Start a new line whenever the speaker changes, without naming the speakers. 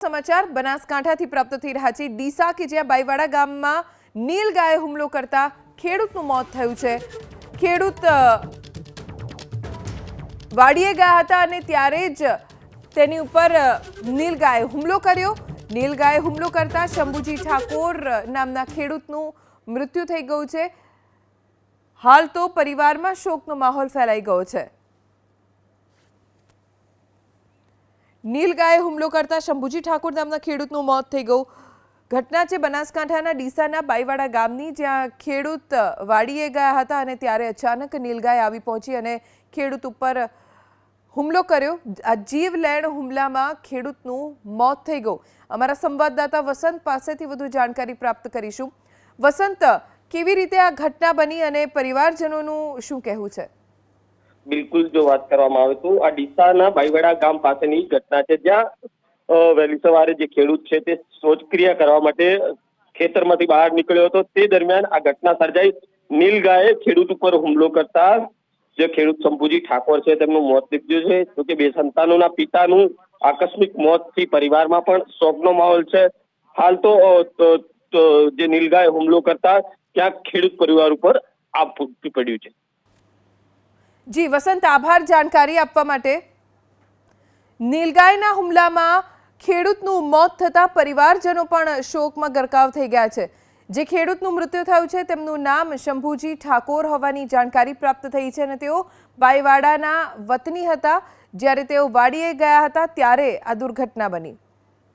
समाचार बनासकांठाથી પ્રાપ્ત થઈ રહ્યા છે। ડીસા કે જ્યાં બાઈવાડા ગામમાં નીલગાયે હુમલો કરતા ખેડૂતનું મોત થયું છે। ખેડૂત વાડીએ ગયા હતા અને ત્યારે જ તેની ઉપર નીલગાયે હુમલો કર્યો। નીલગાયે હુમલો કરતા શંભુજી ઠાકોર નામના ખેડૂતનું મૃત્યુ થઈ ગયું છે। હાલ તો પરિવારમાં શોકનો માહોલ ફેલાઈ ગયો છે। નીલગાયે હુમલો કરતા શંભુજી ઠાકોર નામના ખેડૂતનું મોત થઈ ગયું। ઘટના છે બનાસકાંઠાના ડીસાના બાઈવાડા ગામની, જ્યાં ખેડૂત વાડીએ ગયા હતા અને ત્યારે અચાનક નીલગાય આવી પહોંચી અને ખેડૂત ઉપર હુમલો કર્યો। આ જીવલેણ હુમલામાં ખેડૂતનું મોત થઈ ગયું। અમારા સંવાદદાતા વસંત પાસેથી વધુ જાણકારી પ્રાપ્ત કરીશું। વસંત, કેવી રીતે આ ઘટના બની અને પરિવારજનોનું શું કહેવું છે?
बिल्कुल जो बात करवामां आवे तो आ डीसाना बाईवाड़ा गाम पासेनी घटना छे, ज्यां वहेली सवारे जे खेडूत छे ते शौचक्रिया करवा माटे खेतरमांथी बहार निकळ्यो हतो। ते दरमियान आ घटना सर्जाई। नीलगाये खेडूत उपर हुमलो करता जे खेडूत शंभुजी ठाकोर छे तेमनुं मोत निपज्युं छे। तो के बे संतानोना पितानुं आकस्मिक मोतथी परिवारमां पण शोकनो माहोल छे। हाल तो जे नीलगाये हुमलो करता त्यां खेडूत परिवार उपर आप तूटी पड्युं छे।
जी वसंत, आभार जानकारी आपवा माटे। નીલગાયના હુમલામાં ખેડૂતનું મોત થતા પરિવારજનો પણ શોકમાં ગરકાવ થઈ ગયા છે। જે ખેડૂતનું મૃત્યુ થયું છે તેમનું નામ શંભુજી ઠાકોર હોવાની જાણકારી પ્રાપ્ત થઈ છે અને તેઓ બાઈવાડાના વતની હતા। જ્યારે તેઓ વાડીએ ગયા હતા ત્યારે આ દુર્ઘટના બની।